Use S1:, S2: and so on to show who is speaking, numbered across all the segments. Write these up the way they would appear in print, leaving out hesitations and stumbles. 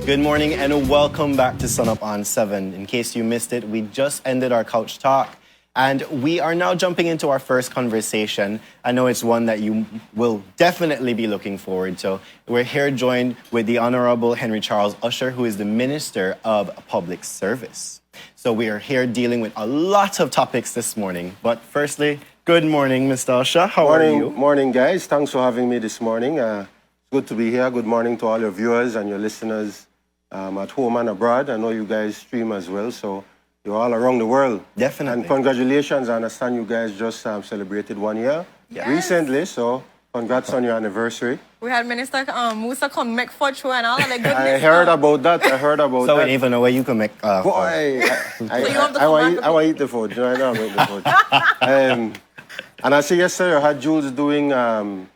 S1: Good morning and welcome back to Sun Up on 7. In case you missed it, we just ended our couch talk and we are now jumping into our first conversation. I know it's one that you will definitely be looking forward to. We're here joined with the Honorable Hon Charles Usher, who is the Minister of Public Service. So we are here dealing with a lot of topics this morning. But firstly, good morning, Mr. Usher. How are you?
S2: Morning, guys. Thanks for having me this morning. It's good to be here. Good morning to all your viewers and your listeners at home and abroad. I know you guys stream as well, so you're all around the world.
S1: Definitely.
S2: And congratulations. I understand you guys just celebrated 1 year recently, so congrats on your anniversary.
S3: We had Minister Musa come make photo and all of that goodness.
S2: I heard about that.
S1: So we even know where you can make
S2: Boy, I want to eat the food. You know, I don't make the food. And I see yesterday you had Jules doing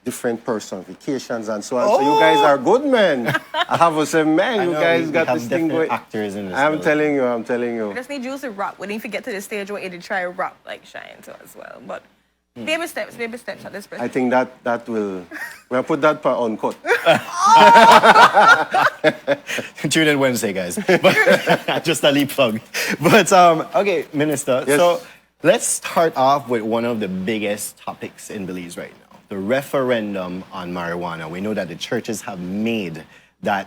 S2: different personal vacations and so on. So you guys are good men. I have to say, man, you guys got this thing going.
S1: Actors in this.
S2: I'm telling you.
S3: We just need Jules to rap. We didn't forget to the stage where he did try rap like Shine to as well. But baby steps at this point.
S2: I think that will, we'll put that part on cut.
S1: Tune in Wednesday, guys. But, just a leap plug. But, okay, Minister,
S2: yes.
S1: So let's start off with one of the biggest topics in Belize right now. The referendum on marijuana. We know that the churches have made that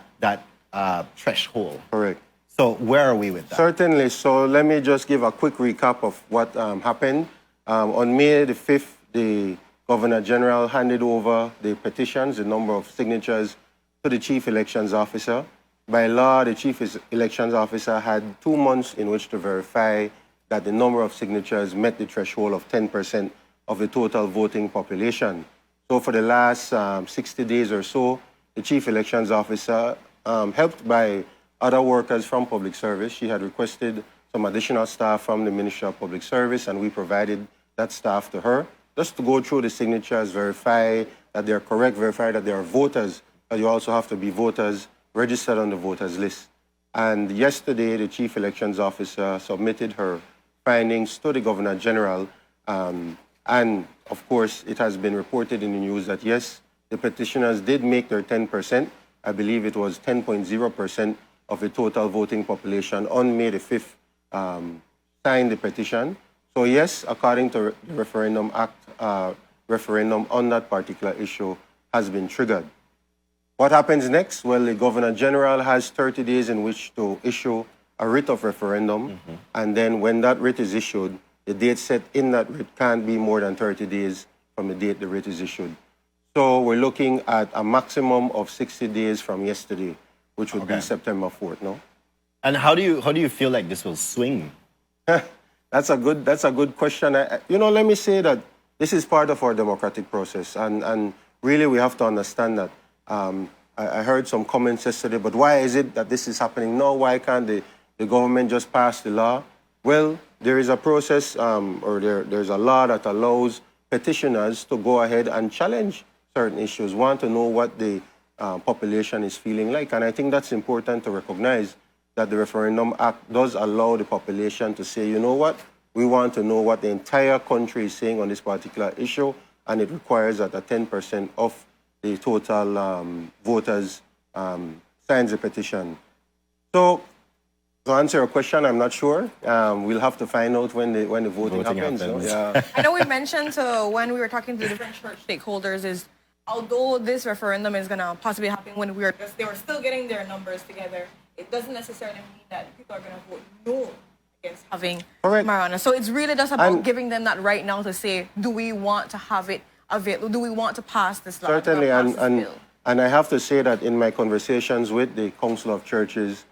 S1: threshold.
S2: Correct.
S1: So where are we with that?
S2: Certainly. So let me just give a quick recap of what happened. On May the 5th, the Governor General handed over the petitions, the number of signatures, to the Chief Elections Officer. By law, the Chief Elections Officer had 2 months in which to verify that the number of signatures met the threshold of 10% of the total voting population. So for the last 60 days or so, the Chief Elections Officer, helped by other workers from public service, she had requested some additional staff from the Ministry of Public Service, and we provided that staff to her, just to go through the signatures, verify that they're correct, verify that they are voters, but you also have to be voters registered on the voters list. And yesterday, the Chief Elections Officer submitted her findings to the Governor General, and of course, it has been reported in the news that yes, the petitioners did make their 10%. I believe it was 10.0% of the total voting population on May the 5th signed the petition. So yes, according to the Referendum Act, referendum on that particular issue has been triggered. What happens next? Well, the Governor General has 30 days in which to issue a writ of referendum. And then when that writ is issued, the date set in that writ can't be more than 30 days from the date the writ is issued. So we're looking at a maximum of 60 days from yesterday, which would be September 4th, no?
S1: And how do you feel like this will swing?
S2: That's a good question. Let me say that this is part of our democratic process, and really we have to understand that. I heard some comments yesterday, but why is it that this is happening now? Why can't the government just pass the law? Well, there is a process, there's a law that allows petitioners to go ahead and challenge certain issues, want to know what the population is feeling like. And I think that's important to recognize that the Referendum Act does allow the population to say, you know what, we want to know what the entire country is saying on this particular issue, and it requires that 10% of the total voters signs the petition. So, to answer your question, I'm not sure. We'll have to find out when the voting happens. So, yeah.
S3: I know we mentioned when we were talking to the different church stakeholders is, although this referendum is going to possibly happen when they were still getting their numbers together, it doesn't necessarily mean that people are going to vote no against having marijuana. So it's really just about giving them that right now to say, do we want to have it available? Do we want to pass this law?
S2: Certainly, and I have to say that in my conversations with the Council of Churches,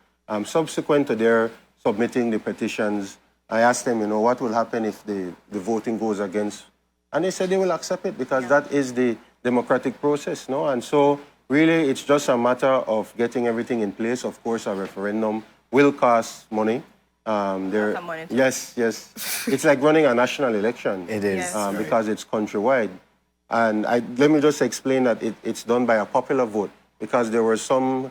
S2: subsequent to their submitting the petitions, I asked them, what will happen if the voting goes against? And they said they will accept it because that is the democratic process, no? And so really it's just a matter of getting everything in place. Of course, a referendum will cost money. Yes. It's like running a national election.
S1: It is.
S2: Because it's countrywide. And let me just explain that it's done by a popular vote, because there was some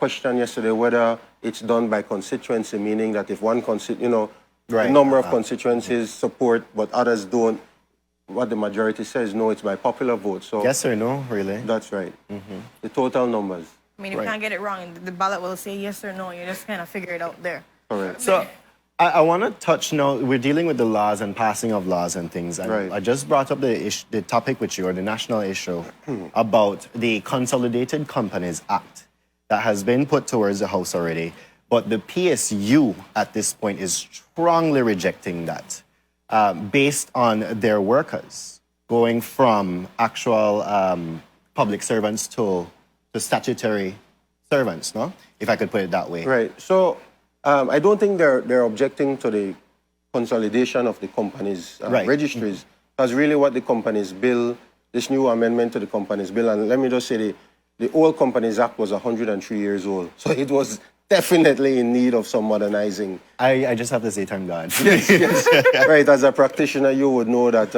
S2: question yesterday whether it's done by constituency, meaning that if one the number of constituencies support but others don't, what the majority says, no, it's by popular vote. So
S1: yes or no, really?
S2: That's right. The total numbers.
S3: I mean, if you can't get it wrong, the ballot will say yes or no. You just kind of figure it out there.
S2: Correct.
S1: So I want to touch now, we're dealing with the laws and passing of laws and things. And
S2: Right.
S1: I just brought up the topic with you, or the national issue, about the Consolidated Companies Act that has been put towards the House already. But the PSU at this point is strongly rejecting that based on their workers going from actual public servants to statutory servants, no? If I could put it that way.
S2: Right. So I don't think they're objecting to the consolidation of the companies' registries. Because really what the Companies Bill, this new amendment to the Companies Bill, and let me just say the old Companies Act was 103 years old. So it was definitely in need of some modernizing.
S1: I just have to say thank God.
S2: Yes. Right. As a practitioner, you would know that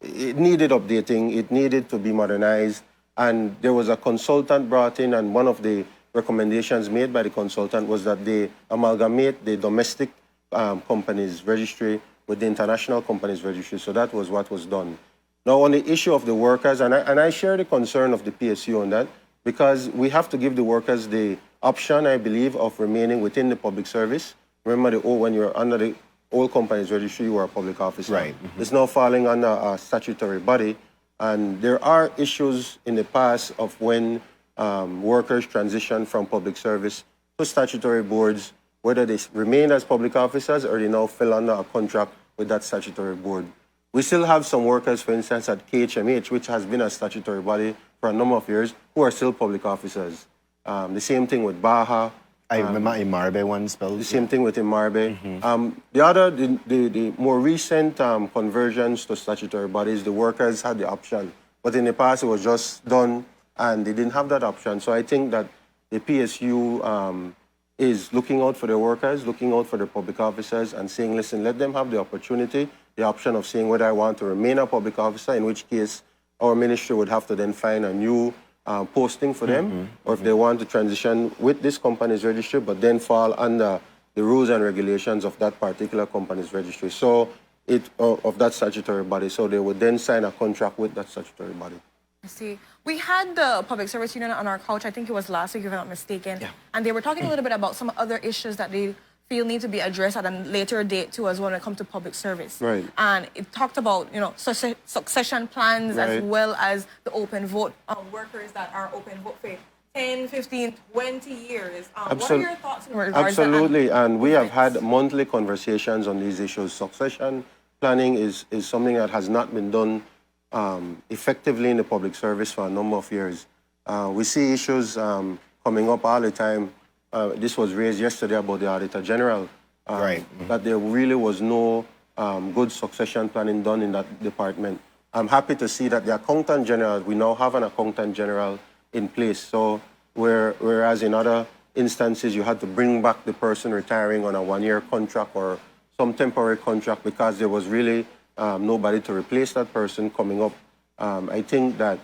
S2: it needed updating. It needed to be modernized. And there was a consultant brought in, and one of the recommendations made by the consultant was that they amalgamate the domestic companies registry with the international companies registry. So that was what was done. Now, on the issue of the workers, and I share the concern of the PSU on that, because we have to give the workers the option, I believe, of remaining within the public service. Remember, when you're under the old companies registry, you were a public officer.
S1: Right.
S2: It's now falling under a statutory body. And there are issues in the past of when workers transition from public service to statutory boards, whether they remain as public officers or they now fill under a contract with that statutory board. We still have some workers, for instance, at KHMH, which has been a statutory body for a number of years, who are still public officers. The same thing with Baja.
S1: I remember Imarbe one spelled.
S2: The same thing with Imarbe. The more recent conversions to statutory bodies, the workers had the option. But in the past, it was just done, and they didn't have that option. So I think that the PSU is looking out for their workers, looking out for their public officers, and saying, listen, let them have the opportunity, the option of saying whether I want to remain a public officer, in which case our ministry would have to then find a new posting for them, or if they want to transition with this company's registry, but then fall under the rules and regulations of that particular company's registry. So of that statutory body. So they would then sign a contract with that statutory body.
S3: I see. We had the Public Service Union on our couch, I think it was last week, if I'm not mistaken. Yeah. And they were talking a little bit about some other issues that they feel need to be addressed at a later date too, as well, when it comes to public service.
S2: Right.
S3: And it talked about, succession plans, as well as the open vote workers that are open vote for 10, 15, 20 years. What are your thoughts in regards to that?
S2: Absolutely, and we have had monthly conversations on these issues. Succession planning is something that has not been done effectively in the public service for a number of years. We see issues coming up all the time. This was raised yesterday about the Auditor General, that there really was no good succession planning done in that department. I'm happy to see that the Accountant General, we now have an Accountant General in place. So whereas in other instances you had to bring back the person retiring on a one-year contract or some temporary contract because there was really nobody to replace that person coming up. I think that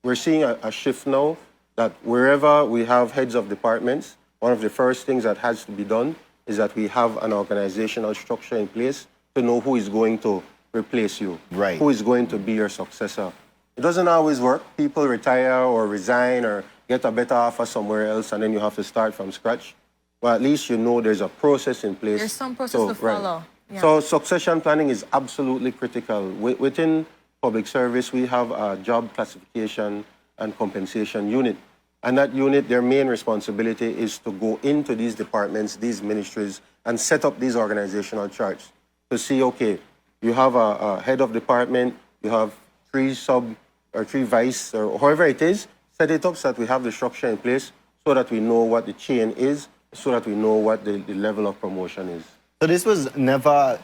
S2: we're seeing a shift now that wherever we have heads of departments, one of the first things that has to be done is that we have an organizational structure in place to know who is going to replace you, who is going to be your successor. It doesn't always work. People retire or resign or get a better offer somewhere else, and then you have to start from scratch. But at least you know there's a process in place.
S3: There's some process to follow. Yeah.
S2: So succession planning is absolutely critical. Within public service, we have a job classification and compensation unit. And that unit, their main responsibility is to go into these departments, these ministries, and set up these organizational charts to see, okay, you have a head of department, you have 3 sub or 3 vice, or however it is, set it up so that we have the structure in place so that we know what the chain is, so that we know what the level of promotion is.
S1: So this was never,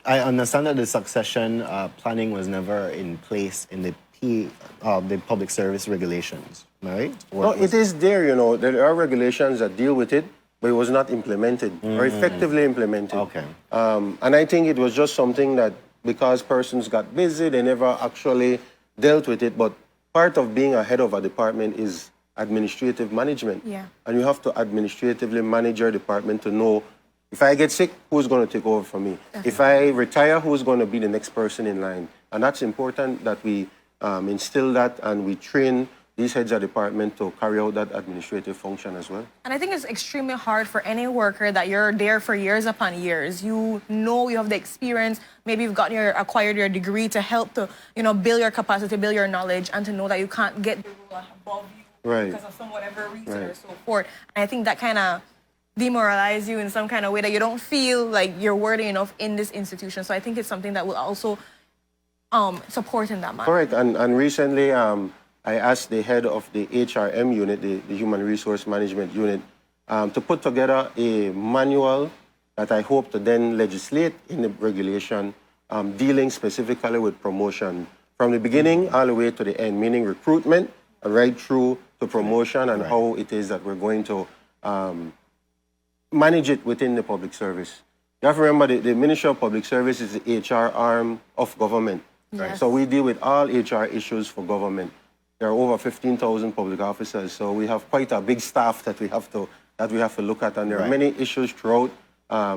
S1: I understand that the succession planning was never in place in the public service regulations, right?
S2: No, it is there, there are regulations that deal with it, but it was not implemented or effectively implemented.
S1: Okay.
S2: And I think it was just something that because persons got busy, they never actually dealt with it. But part of being a head of a department is administrative management.
S3: Yeah.
S2: And you have to administratively manage your department to know, if I get sick, who's going to take over for me? If I retire, who's going to be the next person in line? And that's important that we instill that and we train these heads of department to carry out that administrative function as well.
S3: And I think it's extremely hard for any worker that you're there for years upon years. You know you have the experience. Maybe you've acquired your degree to help to, build your capacity, build your knowledge, and to know that you can't get the role above you
S2: Right.
S3: because of some whatever reason or so forth. And I think that kind of demoralize you in some kind of way that you don't feel like you're worthy enough in this institution. So I think it's something that will also support in that manner.
S2: Correct. And recently, I asked the head of the HRM unit, the Human Resource Management unit, to put together a manual that I hope to then legislate in the regulation dealing specifically with promotion from the beginning all the way to the end, meaning recruitment right through to promotion and how it is that we're going to manage it within the public service. You have to remember the Ministry of Public Service is the HR arm of government.
S3: Yes.
S2: So we deal with all HR issues for government. There are over 15,000 public officers, so we have quite a big staff that we have to look at, and there are many issues throughout,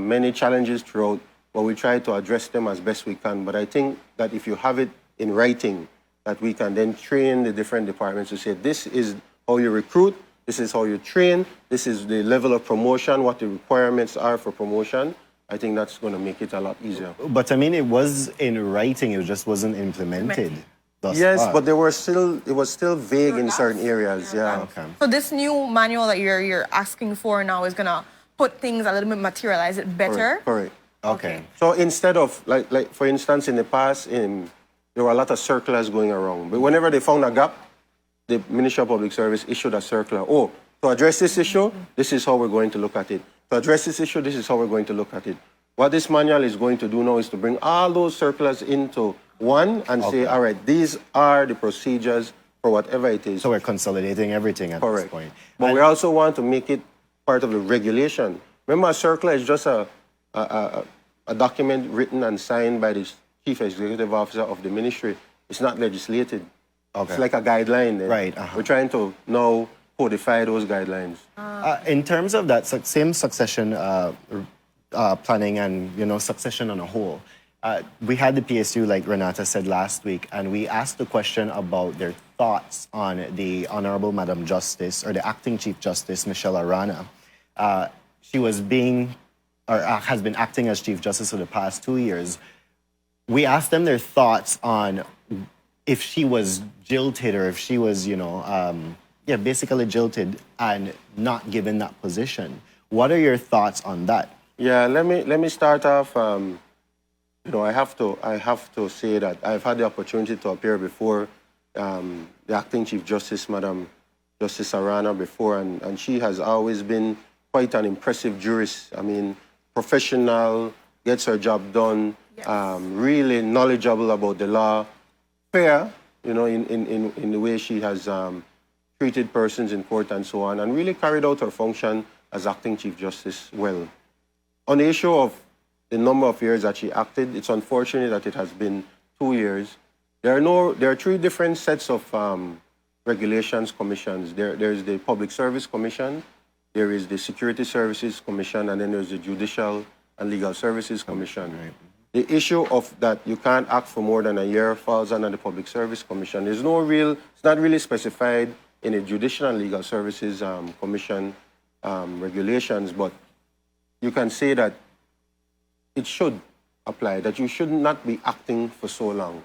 S2: many challenges throughout, but we try to address them as best we can. But I think that if you have it in writing, that we can then train the different departments to say, this is how you recruit, this is how you train, this is the level of promotion, what the requirements are for promotion. I think that's going to make it a lot easier.
S1: But I mean, it was in writing, it just wasn't implemented.
S2: Yes, but it was still vague in certain areas. Yeah.
S1: Okay.
S3: So this new manual that you're asking for now is gonna put things a little bit, materialize it better.
S2: Correct.
S1: Okay.
S2: So instead of like for instance, in the past, there were a lot of circulars going around. But whenever they found a gap, the Ministry of Public Service issued a circular. Oh, to address this issue, this is how we're going to look at it. To address this issue, this is how we're going to look at it. What this manual is going to do now is to bring all those circulars into one and say, all right, these are the procedures for whatever it is.
S1: So we're consolidating everything at this point.
S2: But we also want to make it part of the regulation. Remember, a circular is just a document written and signed by the Chief Executive Officer of the ministry. It's not legislated. It's like a guideline.
S1: Right.
S2: We're trying to now codify those guidelines.
S1: In terms of that same succession planning and succession on a whole, we had the PSU, like Renata said last week, and we asked the question about their thoughts on the Honorable Madam Justice, or the Acting Chief Justice, Michelle Arana. She was has been acting as Chief Justice for the past 2 years. We asked them their thoughts on if she was jilted, or if she was, basically jilted and not given that position. What are your thoughts on that?
S2: Yeah, let me start off. I have to say that I've had the opportunity to appear before the Acting Chief Justice, Madam Justice Arana, before, and she has always been quite an impressive jurist. I mean, professional, gets her job done, really knowledgeable about the law, fair, in the way she has treated persons in court and so on, and really carried out her function as Acting Chief Justice well. On the issue of the number of years that she acted, it's unfortunate that it has been 2 years. There are 3 different sets of regulations commissions. There's the Public Service Commission, there is the Security Services Commission, and then there's the Judicial and Legal Services Commission.
S1: Right.
S2: The issue of that you can't act for more than a year falls under the Public Service Commission. It's not really specified in the Judicial and Legal Services Commission regulations, but you can say that it should apply, that you should not be acting for so long.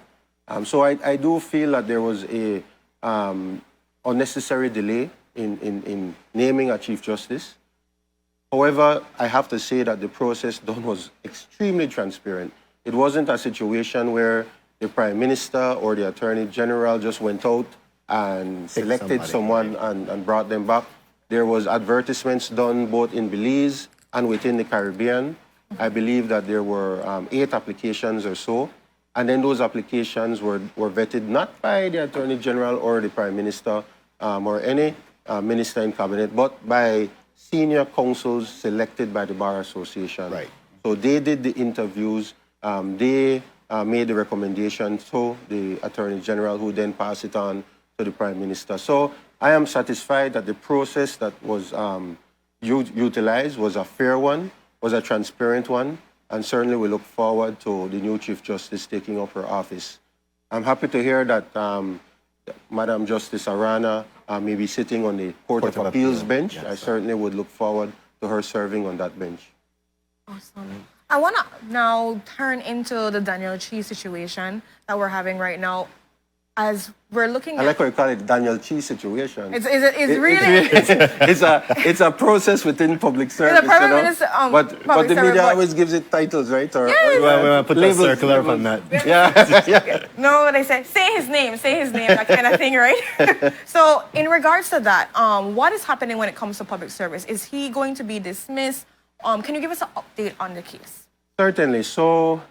S2: So I do feel that there was a unnecessary delay in naming a Chief Justice. However, I have to say that the process done was extremely transparent. It wasn't a situation where the Prime Minister or the Attorney General just went out and selected someone and brought them back. There was advertisements done both in Belize and within the Caribbean. I believe that there were 8 applications or so. And then those applications were vetted not by the Attorney General or the Prime Minister or any minister in cabinet, but by senior counsels selected by the Bar Association.
S1: Right.
S2: So they did the interviews. They made the recommendation to the Attorney General, who then passed it on to the Prime Minister. So I am satisfied that the process that was utilized was a fair one, was a transparent one, and certainly we look forward to the new Chief Justice taking up her office. I'm happy to hear that Madam Justice Arana may be sitting on the Court of Appeals bench.
S1: Yes,
S2: I certainly would look forward to her serving on that bench.
S3: Awesome. I want to now turn into the Daniel Chi situation that we're having right now. As we're looking
S2: I
S3: at...
S2: like how you call it Daniel Chi situation.
S3: It's really...
S2: It's a process within public service,
S3: private
S2: you know?
S3: minister,
S2: but
S3: public
S2: the
S3: service,
S2: media
S3: but-
S2: always gives it titles, right? Or,
S3: Yes.
S1: Well, we'll put a
S2: labels,
S1: circular
S2: labels.
S1: on that.
S2: Yeah.
S3: No, they say his name, that kind of thing, right? So, in regards to that, what is happening when it comes to public service? Is he going to be dismissed? Can you give us an update on the case?
S2: Certainly. So,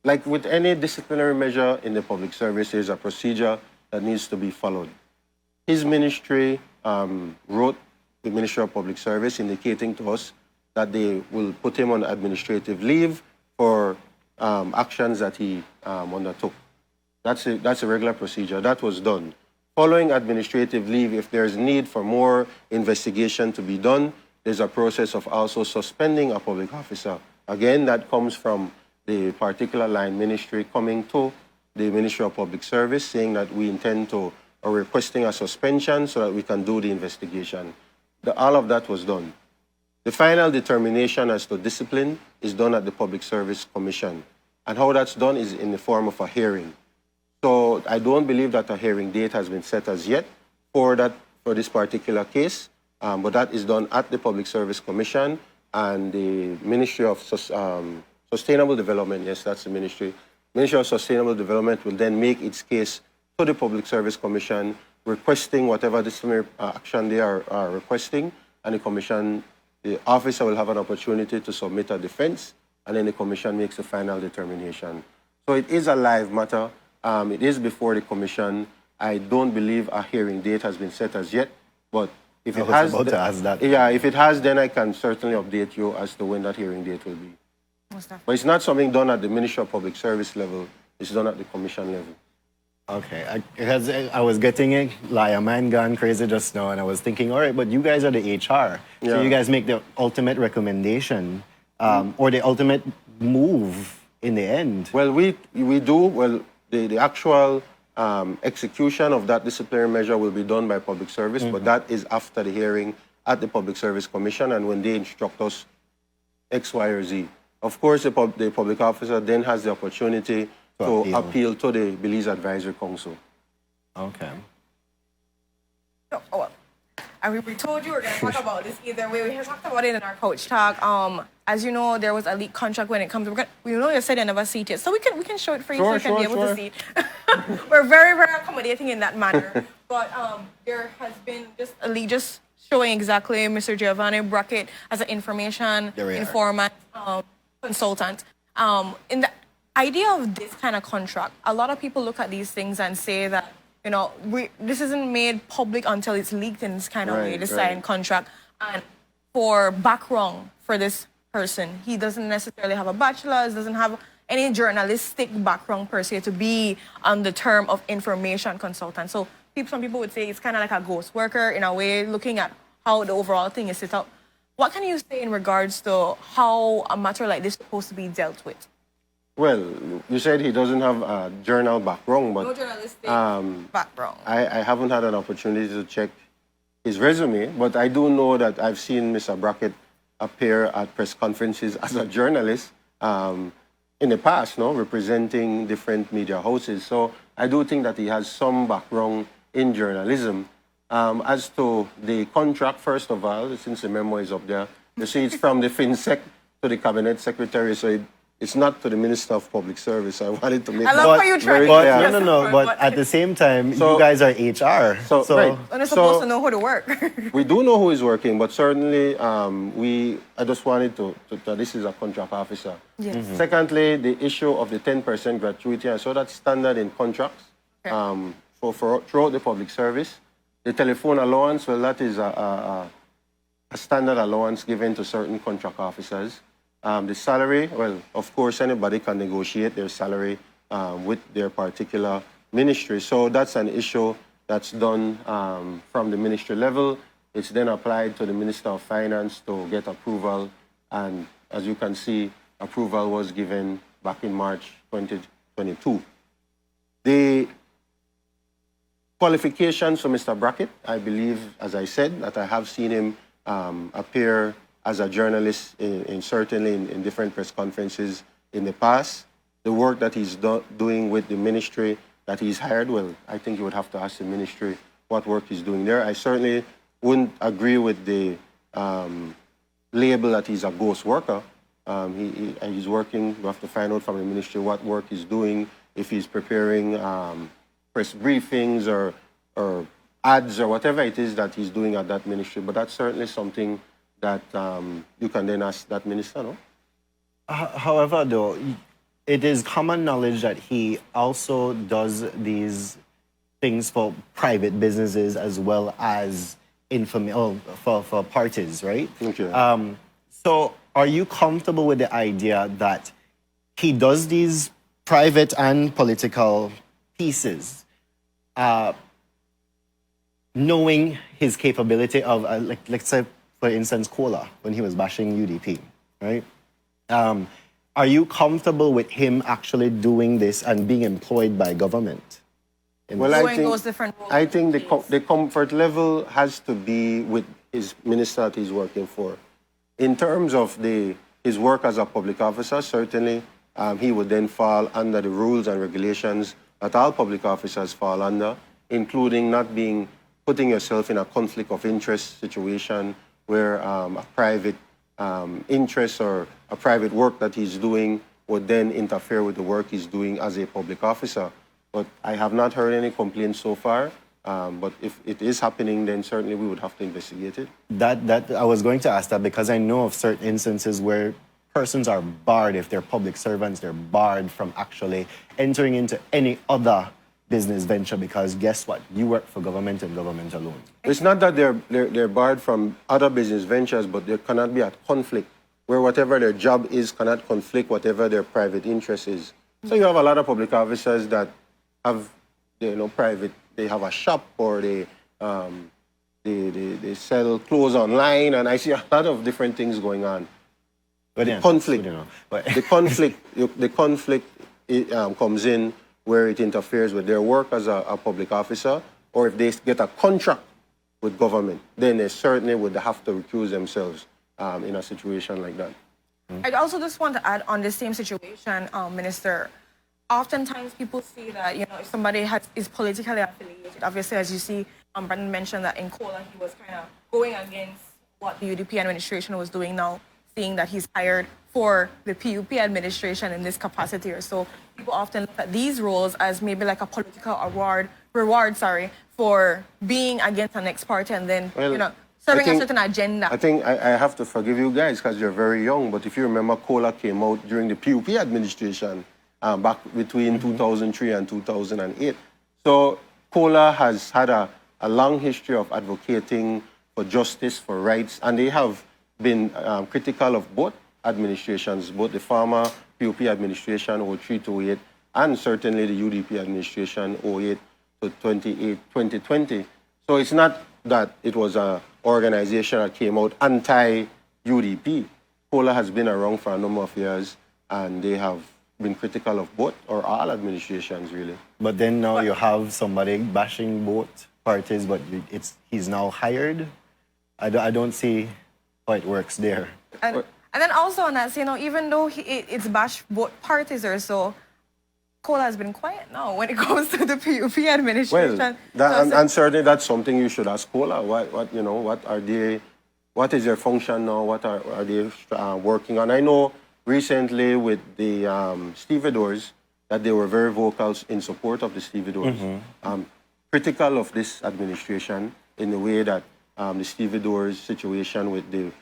S2: like with any disciplinary measure in the public service, there's a procedure that needs to be followed. His ministry wrote the Ministry of Public Service indicating to us that they will put him on administrative leave for actions that he undertook. That's a regular procedure. That was done. Following administrative leave, if there's need for more investigation to be done, there's a process of also suspending a public officer. Again, that comes from the particular line ministry coming to the Ministry of Public Service saying that we intend to, or requesting a suspension so that we can do the investigation. All of that was done. The final determination as to discipline is done at the Public Service Commission. And how that's done is in the form of a hearing. So I don't believe that a hearing date has been set as yet for this particular case, but that is done at the Public Service Commission, and the Ministry of Sustainable Development, yes, that's the ministry. Ministry of Sustainable Development will then make its case to the Public Service Commission, requesting whatever disciplinary action they are requesting, and the officer will have an opportunity to submit a defense, and then the commission makes the final determination. So it is a live matter. It is before the commission. I don't believe a hearing date has been set as yet, but if it has,
S1: about to ask that.
S2: Yeah, if it has, then I can certainly update you as to when that hearing date will be. But it's not something done at the Ministry of Public Service level. It's done at the commission level.
S1: Okay, because I was getting it, like a man gone crazy just now, and I was thinking, all right, but you guys are the HR, so
S2: Yeah.
S1: you guys make the ultimate recommendation or the ultimate move in the end.
S2: Well, we do. Well, the actual execution of that disciplinary measure will be done by public service, but that is after the hearing at the Public Service Commission and when they instruct us X, Y, or Z. Of course, the public officer then has the opportunity to appeal to the Belize Advisory Council.
S1: Okay.
S3: We told you we were going to talk about this either way. We have talked about it in our coach talk. As you know, there was a leaked contract when it comes to... We know you said you never see it, so we can show it for you so you can be able to see it. We're very, very accommodating in that manner. But there has been just a leak just showing exactly Mr. Giovanni Brackett as an information informant, consultant. In the idea of this kind of contract, a lot of people look at these things and say that, you know, this isn't made public until it's leaked in this kind of way, this signed contract. And for background for this person, he doesn't necessarily have a bachelor's, doesn't have any journalistic background per se to be on the term of information consultant. So some people would say it's kind of like a ghost worker in a way, looking at how the overall thing is set up. What can you say in regards to how a matter like this is supposed to be dealt with?
S2: Well, you said he doesn't have a journal background, but
S3: No journalistic background.
S2: I haven't had an opportunity to check his resume, but I do know that I've seen Mr. Brackett appear at press conferences as a journalist in the past, representing different media houses. So I do think that he has some background in journalism. As to the contract, first of all, since the memo is up there, you see it's from the FinSec to the Cabinet Secretary, so it's not to the Minister of Public Service. I wanted to make
S3: I love how you try to
S1: But at the same time, you guys are HR.
S2: So right.
S3: And they're supposed to know who to work.
S2: We do know who is working, but certainly I just wanted to this is a contract officer.
S3: Yes.
S2: Secondly, the issue of the 10% gratuity, so that's standard in contracts for throughout the public service. The telephone allowance, well, that is a standard allowance given to certain contract officers. The salary, well, of course, anybody can negotiate their salary with their particular ministry. So that's an issue that's done from the ministry level. It's then applied to the Minister of Finance to get approval. And as you can see, approval was given back in March 2022. qualifications for Mr. Brackett, I believe, as I said, that I have seen him appear as a journalist certainly in different press conferences in the past. The work that he's doing with the ministry that he's hired, well, I think you would have to ask the ministry what work he's doing there. I certainly wouldn't agree with the label that he's a ghost worker. He's working. We have to find out from the ministry what work he's doing, if he's preparing press briefings or ads or whatever it is that he's doing at that ministry. But that's certainly something that you can then ask that minister, no?
S1: However, though, it is common knowledge that he also does these things for private businesses as well as for parties, right?
S2: Okay.
S1: So are you comfortable with the idea that he does these private and political pieces, knowing his capability of, let's say, for instance, Cola, when he was bashing UDP, right? Are you comfortable with him actually doing this and being employed by government?
S2: Well, I think the comfort level has to be with his minister that he's working for. In terms of his work as a public officer, certainly he would then fall under the rules and regulations that all public officers fall under, including not putting yourself in a conflict of interest situation where a private interest or a private work that he's doing would then interfere with the work he's doing as a public officer. But I have not heard any complaints so far. But if it is happening, then certainly we would have to investigate it.
S1: That I was going to ask that because I know of certain instances where persons are barred, if they're public servants, they're barred from actually entering into any other business venture because guess what? You work for government and government alone.
S2: It's not that they're barred from other business ventures, but there cannot be a conflict where whatever their job is cannot conflict whatever their private interest is. So you have a lot of public officers that have, private. They have a shop or they sell clothes online, and I see a lot of different things going on.
S1: But
S2: the conflict, the conflict comes in where it interferes with their work as a public officer, or if they get a contract with government, then they certainly would have to recuse themselves in a situation like that.
S3: I also just want to add on the same situation, Minister. Oftentimes people see that, if somebody is politically affiliated, obviously, as you see, Brandon mentioned that in Cola, he was kind of going against what the UDP administration was doing now, seeing that he's hired for the PUP administration in this capacity or so. People often look at these roles as maybe like a political reward, for being against an next party and then, serving a certain agenda.
S2: I think I have to forgive you guys because you're very young, but if you remember, Cola came out during the PUP administration. Back between 2003 and 2008. So Cola has had a long history of advocating for justice, for rights, and they have been critical of both administrations, both the former PUP administration, 03 to 08, and certainly the UDP administration, 08 to 2020. So it's not that it was an organization that came out anti-UDP. Cola has been around for a number of years, and they have been critical of both or all administrations, really.
S1: But then now you have somebody bashing both parties, but he's now hired. I don't see how it works there.
S3: And then also on that, even though it's bashed both parties or so, Cola has been quiet now when it comes to the PUP administration.
S2: Well, and certainly that's something you should ask Cola. What is their function now? What are they working on? I know recently with the stevedores, that they were very vocal in support of the stevedores, critical of this administration in the way that the stevedores situation with the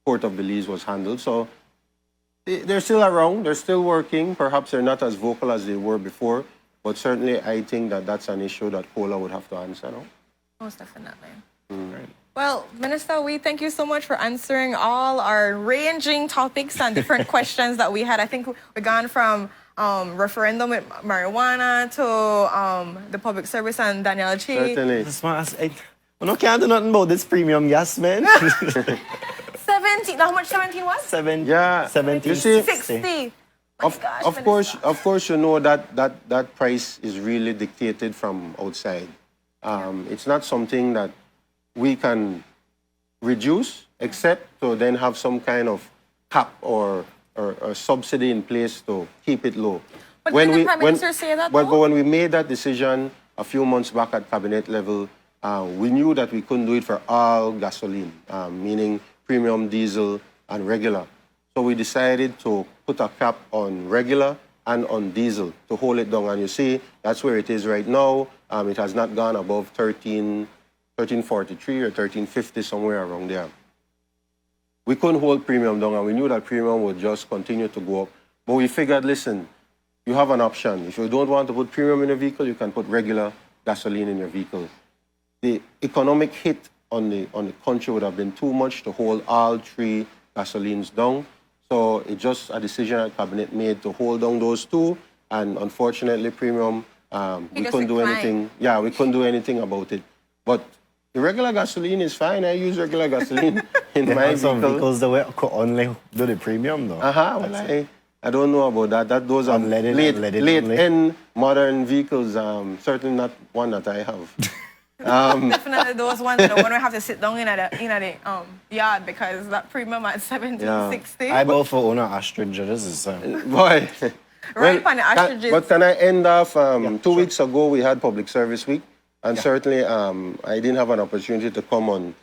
S2: Port of Belize was handled. So they're still around, they're still working. Perhaps they're not as vocal as they were before, but certainly I think that that's an issue that Cola would have to answer, no?
S3: Most definitely. Right. Well, Minister, we thank you so much for answering all our ranging topics and different questions that we had. I think we've gone from referendum with marijuana to the public service and Daniel Chi.
S2: Certainly.
S1: I can't do nothing about this premium gas, man.
S3: 17. How much 17 was?
S1: 17.
S2: Yeah.
S1: 70.
S2: You see,
S3: 60.
S2: Of course, you know that price is really dictated from outside. It's not something that we can reduce, except to then have some kind of cap or subsidy in place to keep it low.
S3: But didn't the Prime Minister say that,
S2: but
S3: though?
S2: when we made that decision a few months back at cabinet level, we knew that we couldn't do it for all gasoline, meaning premium diesel and regular. So we decided to put a cap on regular and on diesel to hold it down. And you see, that's where it is right now. It has not gone above 1343 or 1350, somewhere around there. We couldn't hold premium down, and we knew that premium would just continue to go up. But we figured, listen, you have an option. If you don't want to put premium in your vehicle, you can put regular gasoline in your vehicle. The economic hit on the country would have been too much to hold all three gasolines down. So it's just a decision that cabinet made to hold down those two, and unfortunately, premium, we couldn't do anything. Yeah, we couldn't do anything about it. But the regular gasoline is fine. I use regular gasoline in my vehicle.
S1: Some vehicles that could only do the premium, though.
S2: Well, I don't know about that. Those are late-end modern vehicles. Certainly not one that I have.
S3: Definitely those ones, the one we have to sit down in the yard, because that premium at 1760.
S1: I bought for owner ostrich. This is
S2: boy.
S3: Right on the ostriches.
S2: But can I end off? 2 weeks ago, we had Public Service Week, and certainly I didn't have an opportunity to come on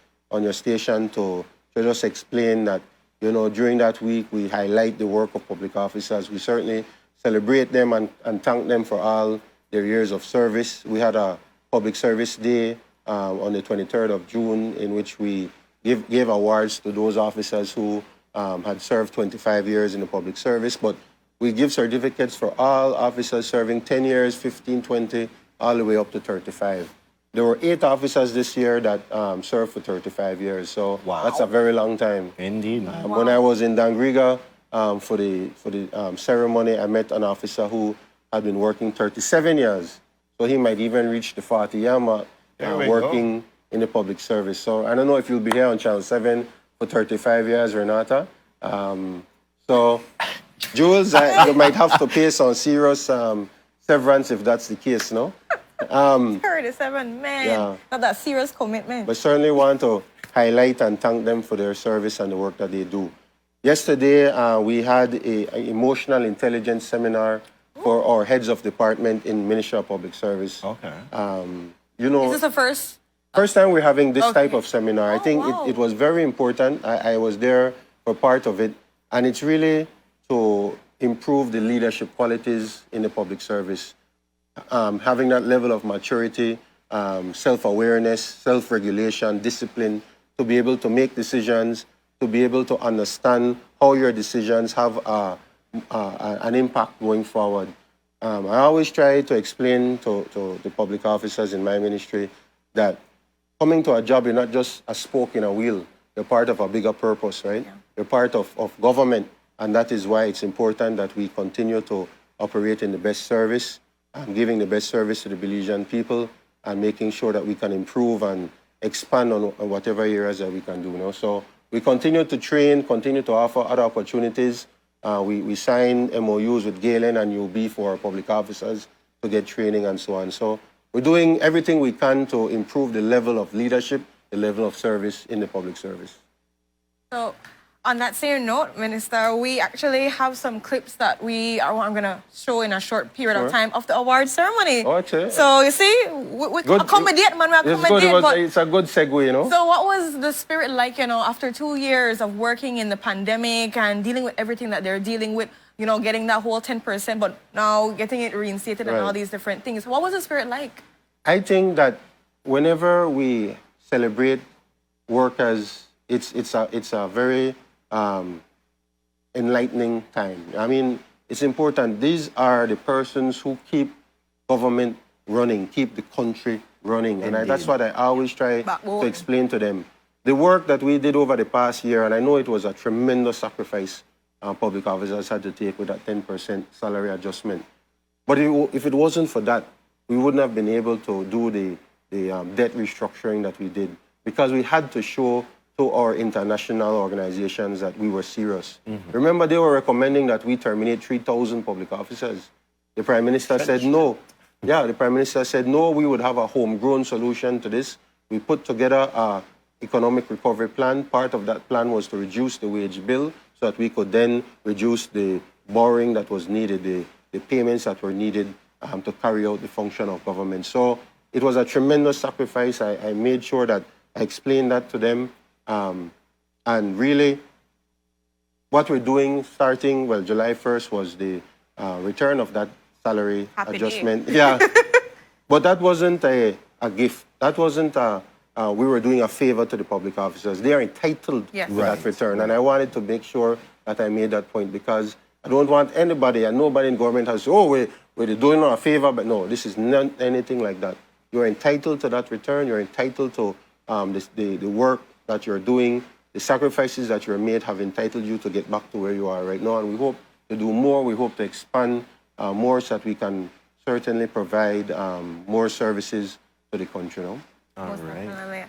S2: your station to just explain that, you know, during that week, we highlight the work of public officers. We certainly celebrate them and thank them for all their years of service. We had a Public Service Day on the 23rd of June, in which we gave awards to those officers who had served 25 years in the public service. But we give certificates for all officers serving 10 years, 15, 20, all the way up to 35. There were 8 officers this year that served for 35 years. So that's a very long time.
S1: Indeed.
S2: When I was in Dangriga for the ceremony, I met an officer who had been working 37 years. So he might even reach the 40-year mark working in the public service. So I don't know if you'll be here on Channel 7 for 35 years, Renata. So, Jules, you might have to pay some serious severance if that's the case, no?
S3: 37, man.
S2: Yeah.
S3: Not that serious commitment.
S2: But certainly want to highlight and thank them for their service and the work that they do. Yesterday, we had an emotional intelligence seminar for our heads of department in Ministry of Public Service.
S1: Okay.
S3: You know, is this the first
S2: time we're having this type of seminar? I think
S3: wow.
S2: it was very important. I was there for part of it, and it's really to improve the leadership qualities in the public service. Having that level of maturity, self-awareness, self-regulation, discipline, to be able to make decisions, to be able to understand how your decisions have an impact going forward. I always try to explain to the public officers in my ministry that coming to a job, you're not just a spoke in a wheel. You're part of a bigger purpose, right? Yeah. You're part of government, and that is why it's important that we continue to operate in the best service, giving the best service to the Belizean people, and making sure that we can improve and expand on whatever areas that we can do. You know? So we continue to train, continue to offer other opportunities. We sign MOUs with Galen and UB for our public officers to get training and so on. So we're doing everything we can to improve the level of leadership, the level of service in the public service.
S3: So on that same note, Minister, we actually have some clips that I'm going to show in a short period of time of the award ceremony.
S2: Okay.
S3: So you see, we accommodate, man, we accommodate.
S2: It's a good segue, you know.
S3: So what was the spirit like, you know, after 2 years of working in the pandemic and dealing with everything that they're dealing with, you know, getting that whole 10%, but now getting it reinstated and all these different things. What was the spirit like?
S2: I think that whenever we celebrate workers, it's a very enlightening time. I mean, it's important. These are the persons who keep government running, keep the country running. And that's what I always try to explain to them. The work that we did over the past year, and I know it was a tremendous sacrifice public officers had to take with that 10% salary adjustment. But if it wasn't for that, we wouldn't have been able to do the debt restructuring that we did, because we had to show to our international organizations that we were serious. Remember, they were recommending that we terminate 3,000 public officers. The Prime Minister said no. Yeah, the Prime Minister said no, we would have a homegrown solution to this. We put together an economic recovery plan. Part of that plan was to reduce the wage bill so that we could then reduce the borrowing that was needed, the payments that were needed to carry out the function of government. So it was a tremendous sacrifice. I made sure that I explained that to them. And really, what we're doing starting, well, July 1st was the return of that salary
S3: Happy
S2: adjustment.
S3: day.
S2: Yeah, but that wasn't a gift. That wasn't we were doing a favor to the public officers. They are entitled
S3: Yes.
S2: to that return. And I wanted to make sure that I made that point because I don't want anybody and nobody in government has, oh, we're doing a favor, but no, this is not anything like that. You're entitled to that return. You're entitled to the work that you're doing. The sacrifices that you're made have entitled you to get back to where you are right now. And we hope to do more. We hope to expand more so that we can certainly provide more services to the country. No?
S1: All
S3: Most
S1: right.
S3: definitely.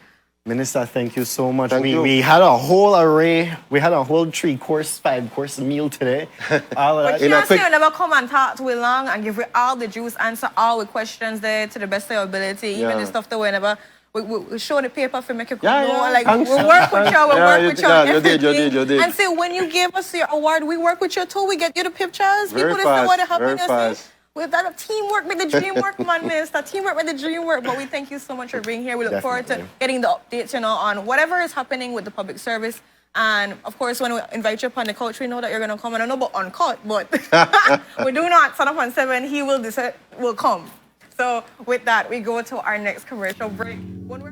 S1: Minister, thank you so much.
S2: Thank you.
S1: We had a whole array. We had a whole 3-course, 5-course meal today. All of
S3: But
S1: that.
S3: you
S2: In a
S3: can't say
S2: quick-
S3: you never come and talk to we long and give we all the juice, answer all the questions there to the best of your ability, even
S2: Yeah.
S3: the stuff that whenever we show the paper for make you
S2: Yeah,
S3: know,
S2: yeah.
S3: like
S2: Thanks.
S3: we work with you, we
S2: Yeah,
S3: work
S2: you
S3: with
S2: did
S3: you,
S2: that.
S3: on
S2: You did, you
S3: everything.
S2: did, you did.
S3: And say when you gave us your award, we work with you too. We get you the pictures.
S2: Very
S3: People just say what
S2: fast,
S3: happened.
S2: very fast.
S3: We've done a teamwork with the dream work, man, Minister. Teamwork with the dream work. But we thank you so much for being here. We look forward to
S1: Definitely.
S3: getting the updates, on whatever is happening with the public service. And of course, when we invite you upon the couch, we know that you're going to come. And I know about uncut, but we do not Son Up on 7. He will come. So with that, we go to our next commercial break. When we're